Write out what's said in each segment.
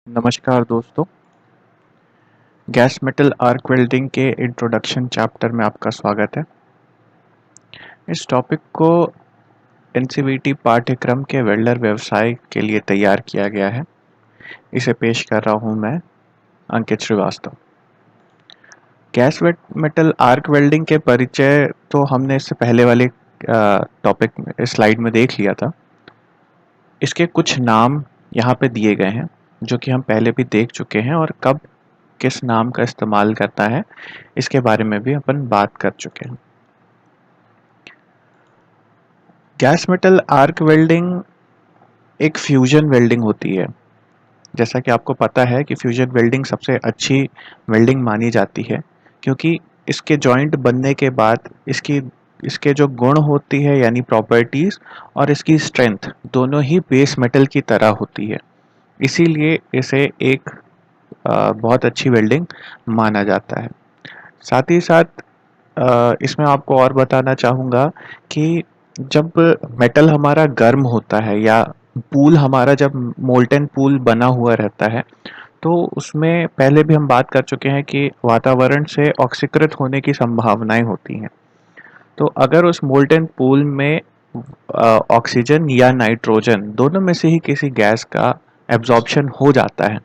नमस्कार दोस्तों। Gas metal arc welding के इंट्रोडक्शन चैप्टर में आपका स्वागत है। इस टॉपिक को एनसीवीटी पाठ्यक्रम के वेल्डर व्यवसाय के लिए तैयार किया गया है। इसे पेश कर रहा हूं मैं, Ankit Srivastava. Gas metal arc welding के परिचय तो हमने इससे पहले वाले टॉपिक स्लाइड में देख लिया था। इसके कुछ नाम यहाँ पे दिए गए हैं जो कि हम पहले भी देख चुके हैं, और कब किस नाम का इस्तेमाल करता है इसके बारे में भी अपन बात कर चुके हैं। गैस मेटल आर्क वेल्डिंग एक फ्यूजन वेल्डिंग होती है। जैसा कि आपको पता है कि फ्यूजन वेल्डिंग सबसे अच्छी वेल्डिंग मानी जाती है, क्योंकि इसके जॉइंट बनने के बाद इसके जो गुण होती है यानी प्रॉपर्टीज और इसकी स्ट्रेंथ दोनों ही बेस मेटल की तरह होती है। इसीलिए इसे एक बहुत अच्छी वेल्डिंग माना जाता है। साथ ही साथ इसमें आपको और बताना चाहूँगा कि जब मेटल हमारा गर्म होता है या पूल हमारा जब मोल्टेन पूल बना हुआ रहता है, तो उसमें पहले भी हम बात कर चुके हैं कि वातावरण से ऑक्सीकृत होने की संभावनाएं होती हैं। तो अगर उस मोल्टेन पूल में ऑक्सीजन या नाइट्रोजन दोनों में से ही किसी गैस का एब्जॉर्प्शन हो जाता है,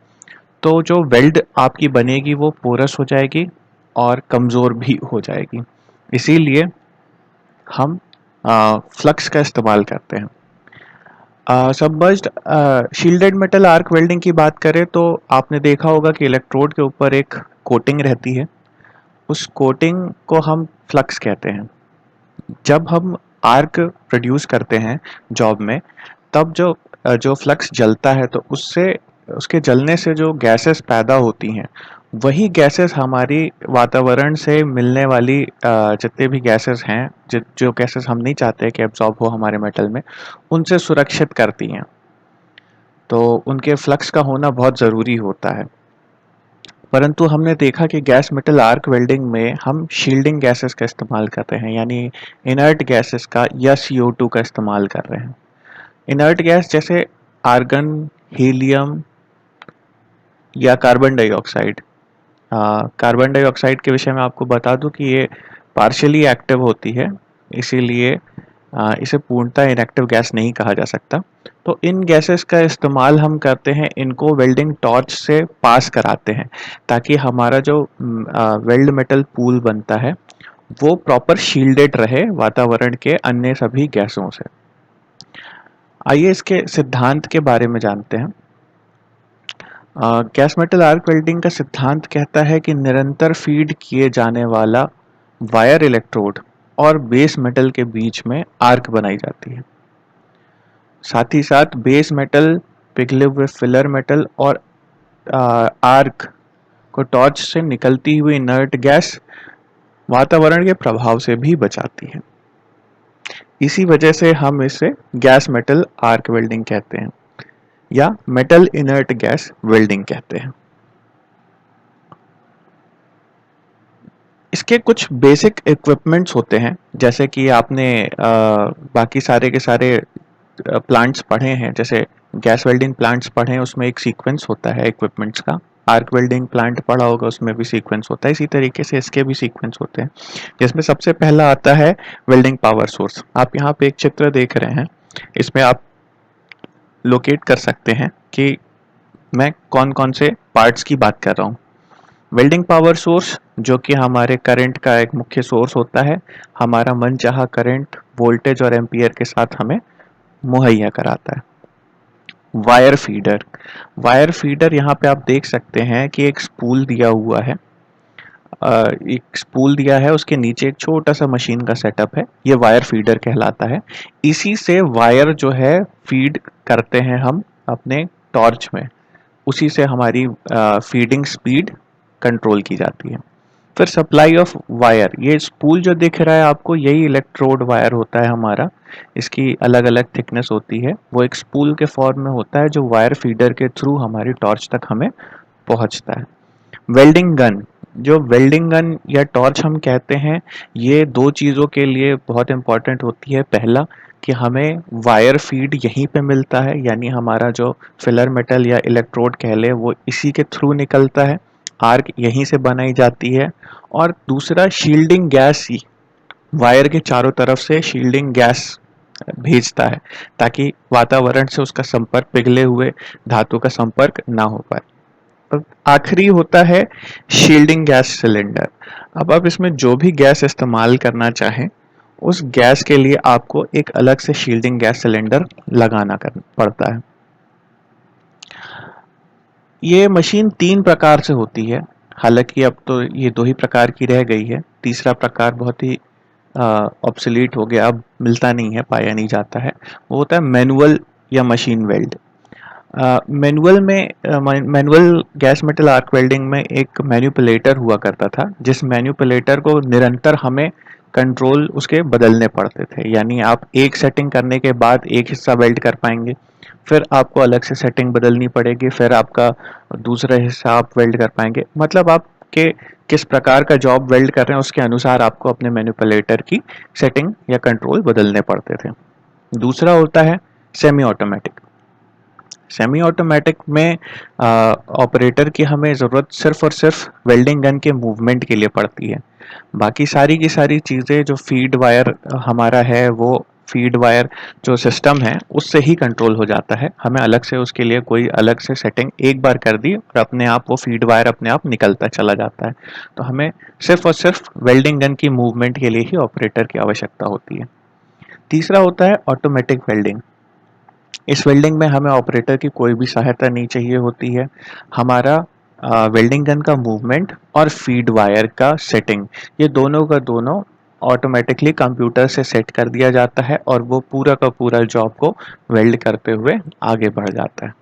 तो जो वेल्ड आपकी बनेगी वो पोरस हो जाएगी और कमज़ोर भी हो जाएगी। इसीलिए हम फ्लक्स का इस्तेमाल करते हैं। Submerged shielded metal arc welding की बात करें तो आपने देखा होगा कि इलेक्ट्रोड के ऊपर एक कोटिंग रहती है। उस कोटिंग को हम फ्लक्स कहते हैं। जब हम आर्क प्रोड्यूस करते हैं जॉब में, तब जो फ्लक्स जलता है तो उससे उसके जलने से जो गैसेस पैदा होती हैं, वही गैसेस हमारी वातावरण से मिलने वाली जितने भी गैसेस हैं, जो गैसेस हम नहीं चाहते कि एब्जॉर्ब हो हमारे मेटल में, उनसे सुरक्षित करती हैं। तो उनके फ्लक्स का होना बहुत ज़रूरी होता है। परंतु हमने देखा कि गैस मेटल आर्क वेल्डिंग में हम शील्डिंग गैसेस का इस्तेमाल कर रहे हैं, यानी इनर्ट गैसेस का या CO2 का इस्तेमाल कर रहे हैं। इनर्ट गैस जैसे आर्गन, हीलियम या कार्बन डाइऑक्साइड। कार्बन डाइऑक्साइड के विषय में आपको बता दूं कि ये पार्शियली एक्टिव होती है, इसीलिए इसे पूर्णतः इनएक्टिव गैस नहीं कहा जा सकता। तो इन गैसेस का इस्तेमाल हम करते हैं, इनको वेल्डिंग टॉर्च से पास कराते हैं, ताकि हमारा जो वेल्ड मेटल पूल बनता है वो प्रॉपर शील्डेड रहे वातावरण के अन्य सभी गैसों से। आइए इसके सिद्धांत के बारे में जानते हैं। गैस मेटल आर्क वेल्डिंग का सिद्धांत कहता है कि निरंतर फीड किए जाने वाला वायर इलेक्ट्रोड और बेस मेटल के बीच में आर्क बनाई जाती है। साथ ही साथ बेस मेटल, पिघले हुए फिलर मेटल और आर्क को टॉर्च से निकलती हुई इनर्ट गैस वातावरण के प्रभाव से भी बचाती है। इसी वजह से हम इसे गैस मेटल आर्क वेल्डिंग कहते हैं या मेटल इनर्ट गैस वेल्डिंग कहते हैं। इसके कुछ बेसिक इक्विपमेंट्स होते हैं, जैसे कि आपने बाकी सारे के सारे प्लांट्स पढ़े हैं, जैसे गैस वेल्डिंग प्लांट्स पढ़े हैं, उसमें एक सीक्वेंस होता है इक्विपमेंट्स का। आर्क वेल्डिंग प्लांट पढ़ा होगा, उसमें भी सीक्वेंस होता है। इसी तरीके से इसके भी सीक्वेंस होते हैं, जिसमें सबसे पहला आता है वेल्डिंग पावर सोर्स। आप यहाँ पे एक चित्र देख रहे हैं, इसमें आप लोकेट कर सकते हैं कि मैं कौन कौन से पार्ट्स की बात कर रहा हूँ। वेल्डिंग पावर सोर्स, जो कि हमारे करंट का एक मुख्य सोर्स होता है, हमारा मनचाहा करंट वोल्टेज और एम्पियर के साथ हमें मुहैया कराता है। वायर फीडर यहाँ पे आप देख सकते हैं कि एक स्पूल दिया हुआ है। एक स्पूल दिया है, उसके नीचे एक छोटा सा मशीन का सेटअप है, ये वायर फीडर कहलाता है। इसी से वायर जो है फीड करते हैं हम अपने टॉर्च में, उसी से हमारी फीडिंग स्पीड कंट्रोल की जाती है। फिर सप्लाई ऑफ वायर, ये स्पूल जो दिख रहा है आपको, यही इलेक्ट्रोड वायर होता है हमारा। इसकी अलग अलग थिकनेस होती है, वो एक स्पूल के फॉर्म में होता है जो वायर फीडर के थ्रू हमारी टॉर्च तक हमें पहुंचता है। वेल्डिंग गन, जो वेल्डिंग गन या टॉर्च हम कहते हैं, ये दो चीज़ों के लिए बहुत इंपॉर्टेंट होती है। पहला कि हमें वायर फीड यहीं पे मिलता है, यानी हमारा जो फिलर मेटल या इलेक्ट्रोड कह ले वो इसी के थ्रू निकलता है, आर्क यहीं से बनाई जाती है। और दूसरा, शील्डिंग गैस ही वायर के चारों तरफ से शील्डिंग गैस भेजता है ताकि वातावरण से उसका संपर्क, पिघले हुए धातु का संपर्क ना हो पाए। अब आखिरी होता है शील्डिंग गैस सिलेंडर। अब आप इसमें जो भी गैस इस्तेमाल करना चाहें, उस गैस के लिए आपको एक अलग से शील्डिंग गैस सिलेंडर लगाना पड़ता है। ये मशीन 3 प्रकार से होती है, हालांकि अब तो ये 2 ही प्रकार की रह गई है। तीसरा प्रकार बहुत ही ऑब्सोलीट हो गया, अब मिलता नहीं है, पाया नहीं जाता है। वो होता है मैनुअल या machine weld. Manual gas metal arc welding में एक मैन्युपुलेटर हुआ करता था, जिस मैन्युपुलेटर को निरंतर हमें कंट्रोल उसके बदलने पड़ते थे। यानी आप एक सेटिंग करने के बाद एक हिस्सा वेल्ड कर पाएंगे, फिर आपको अलग से सेटिंग बदलनी पड़ेगी, फिर आपका दूसरा हिस्सा आप वेल्ड कर पाएंगे। मतलब आपके किस प्रकार का जॉब वेल्ड कर रहे हैं उसके अनुसार आपको अपने मैन्युपुलेटर की सेटिंग या कंट्रोल बदलने पड़ते थे। दूसरा होता है सेमी ऑटोमेटिक। सेमी ऑटोमेटिक में ऑपरेटर की हमें ज़रूरत सिर्फ और सिर्फ वेल्डिंग गन के मूवमेंट के लिए पड़ती है। बाकी सारी की सारी चीज़ें जो फीड वायर हमारा है, वो फीड वायर जो सिस्टम है उससे ही कंट्रोल हो जाता है। हमें अलग से उसके लिए कोई अलग से सेटिंग एक बार कर दी और अपने आप वो फीड वायर अपने आप निकलता चला जाता है। तो हमें सिर्फ और सिर्फ वेल्डिंग गन की मूवमेंट के लिए ही ऑपरेटर की आवश्यकता होती है। तीसरा होता है ऑटोमेटिक वेल्डिंग। इस वेल्डिंग में हमें ऑपरेटर की कोई भी सहायता नहीं चाहिए होती है। हमारा वेल्डिंग गन का मूवमेंट और फीड वायर का सेटिंग, ये दोनों का दोनों ऑटोमेटिकली कंप्यूटर से सेट कर दिया जाता है और वो पूरा का पूरा जॉब को वेल्ड करते हुए आगे बढ़ जाता है।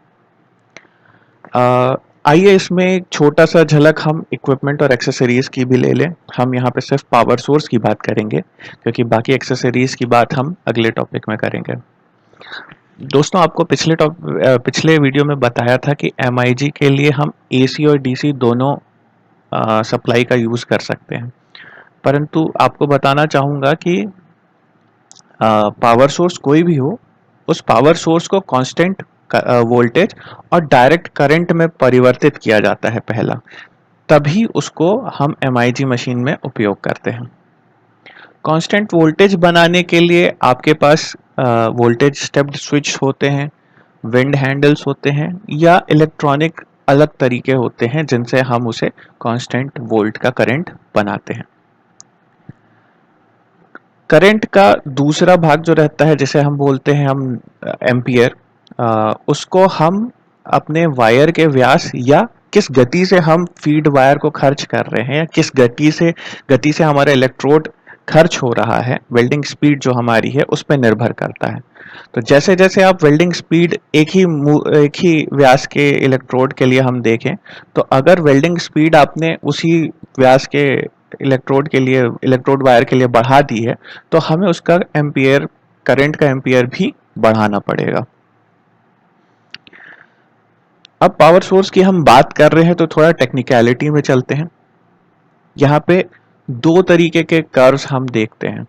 आइए इसमें एक छोटा सा झलक हम इक्विपमेंट और एक्सेसरीज की भी ले लें। हम यहाँ पे सिर्फ पावर सोर्स की बात करेंगे, क्योंकि बाकी एक्सेसरीज की बात हम अगले टॉपिक में करेंगे। दोस्तों, आपको पिछले वीडियो में बताया था कि MIG के लिए हम AC और DC दोनों सप्लाई का यूज़ कर सकते हैं, परंतु आपको बताना चाहूँगा कि पावर सोर्स कोई भी हो, उस पावर सोर्स को कांस्टेंट वोल्टेज और डायरेक्ट करंट में परिवर्तित किया जाता है पहला, तभी उसको हम MIG मशीन में उपयोग करते हैं। कांस्टेंट वोल्टेज बनाने के लिए आपके पास वोल्टेज स्टेप्ड स्विच होते हैं, विंड हैंडल्स होते हैं, या इलेक्ट्रॉनिक अलग तरीके होते हैं जिनसे हम उसे कांस्टेंट वोल्ट का करंट बनाते हैं। करंट का दूसरा भाग जो रहता है, जिसे हम बोलते हैं हम एम्पियर, उसको हम अपने वायर के व्यास या किस गति से हम फीड वायर को खर्च कर रहे हैं, या किस गति से हमारा इलेक्ट्रोड खर्च हो रहा है, वेल्डिंग स्पीड जो हमारी है उस पर निर्भर करता है। तो जैसे जैसे आप वेल्डिंग स्पीड एक ही व्यास के इलेक्ट्रोड के लिए हम देखें, तो अगर वेल्डिंग स्पीड आपने उसी व्यास के इलेक्ट्रोड वायर के लिए बढ़ा दी है, तो हमें उसका एम्पियर, करंट का एम्पियर भी बढ़ाना पड़ेगा। अब पावर सोर्स की हम बात कर रहे हैं तो थोड़ा टेक्निकलिटी में चलते हैं। यहाँ पे 2 तरीके के कर्व्स हम देखते हैं।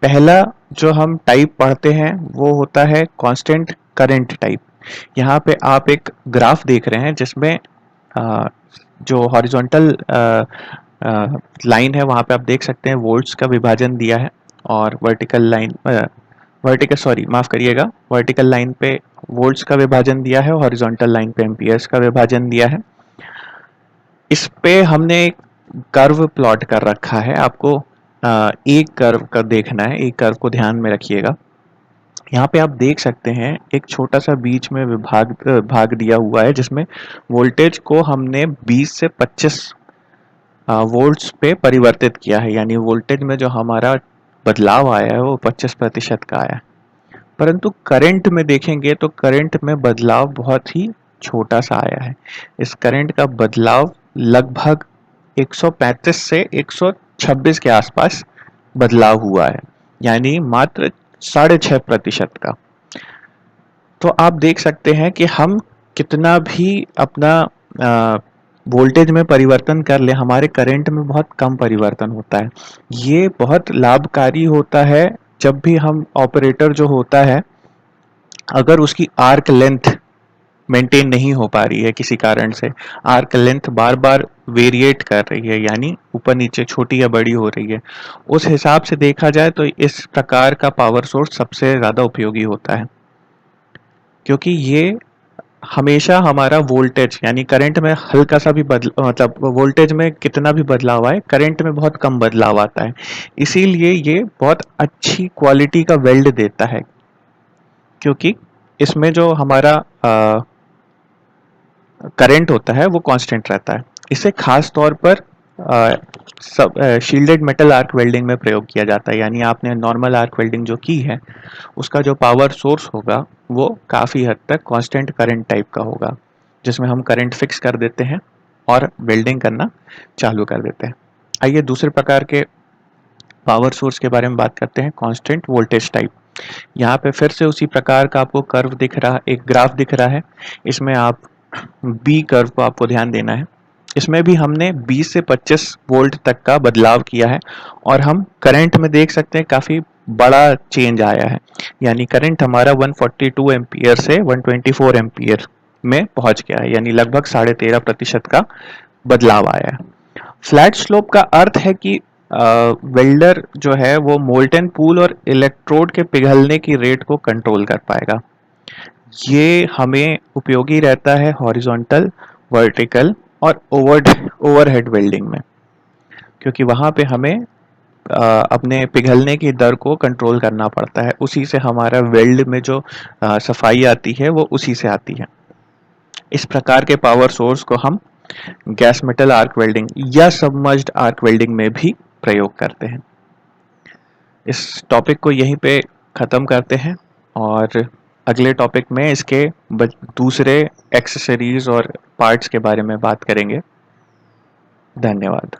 पहला जो हम टाइप पढ़ते हैं वो होता है कांस्टेंट करंट टाइप। यहाँ पे आप एक ग्राफ देख रहे हैं जिसमें जो हॉरिजॉन्टल लाइन है वहाँ पे आप देख सकते हैं वोल्ट्स का विभाजन दिया है, और वर्टिकल लाइन पे वोल्ट्स का विभाजन दिया है और हॉरिजॉन्टल लाइन पे एम्पियर्स का विभाजन दिया है। इस पे हमने एक कर्व प्लॉट कर रखा है। आपको एक कर्व का देखना है, एक कर्व को ध्यान में रखिएगा। यहाँ पे आप देख सकते हैं एक छोटा सा बीच में भाग दिया हुआ है जिसमें वोल्टेज को हमने 20 से 25 वोल्ट्स पे परिवर्तित किया है, यानी वोल्टेज में जो हमारा बदलाव आया है वो 25% का आया है। परंतु करंट में देखेंगे तो करंट में बदलाव बहुत ही छोटा सा आया है। इस करंट का बदलाव लगभग 135 से 126 के आसपास बदलाव हुआ है, यानी मात्र 6.5% का। तो आप देख सकते हैं कि हम कितना भी अपना वोल्टेज में परिवर्तन कर ले, हमारे करंट में बहुत कम परिवर्तन होता है। ये बहुत लाभकारी होता है जब भी हम ऑपरेटर जो होता है, अगर उसकी आर्क लेंथ मेंटेन नहीं हो पा रही है किसी कारण से, आर्क लेंथ बार बार वेरिएट कर रही है, यानी ऊपर नीचे छोटी या बड़ी हो रही है, उस हिसाब से देखा जाए तो इस प्रकार का पावर सोर्स सबसे ज़्यादा उपयोगी होता है, क्योंकि ये हमेशा हमारा वोल्टेज यानी करंट में हल्का सा भी बदल मतलब वोल्टेज में कितना भी बदलाव आए, करंट में बहुत कम बदलाव आता है। इसीलिए ये बहुत अच्छी क्वालिटी का वेल्ड देता है, क्योंकि इसमें जो हमारा करंट होता है वो कांस्टेंट रहता है। इसे खास तौर पर सब शील्डेड मेटल आर्क वेल्डिंग में प्रयोग किया जाता है, यानी आपने नॉर्मल आर्क वेल्डिंग जो की है उसका जो पावर सोर्स होगा वो काफ़ी हद तक कांस्टेंट करंट टाइप का होगा, जिसमें हम करंट फिक्स कर देते हैं और वेल्डिंग करना चालू कर देते हैं। आइए दूसरे प्रकार के पावर सोर्स के बारे में बात करते हैं, कांस्टेंट वोल्टेज टाइप। यहाँ पे फिर से उसी प्रकार का आपको कर्व दिख रहा, एक ग्राफ दिख रहा है। इसमें आप बी कर्व को आपको ध्यान देना है। इसमें भी हमने 20 से 25 वोल्ट तक का बदलाव किया है और हम करंट में देख सकते हैं काफ़ी बड़ा चेंज आया है, यानी करंट हमारा 142 एम्पियर से 124 एम्पियर में पहुंच गया है, यानी लगभग 13.5% का बदलाव आया है। फ्लैट स्लोप का अर्थ है कि वेल्डर जो है वो मोल्टन पूल और इलेक्ट्रोड के पिघलने की रेट को कंट्रोल कर पाएगा। ये हमें उपयोगी रहता है हॉरिजॉन्टल, वर्टिकल और ओवरहेड वेल्डिंग में, क्योंकि वहाँ पे हमें अपने पिघलने की दर को कंट्रोल करना पड़ता है। उसी से हमारा वेल्ड में जो सफाई आती है वो उसी से आती है। इस प्रकार के पावर सोर्स को हम गैस मेटल आर्क वेल्डिंग या सबमर्ज्ड आर्क वेल्डिंग में भी प्रयोग करते हैं। इस टॉपिक को यहीं पे ख़त्म करते हैं और अगले टॉपिक में इसके दूसरे एक्सेसरीज और पार्ट्स के बारे में बात करेंगे। धन्यवाद।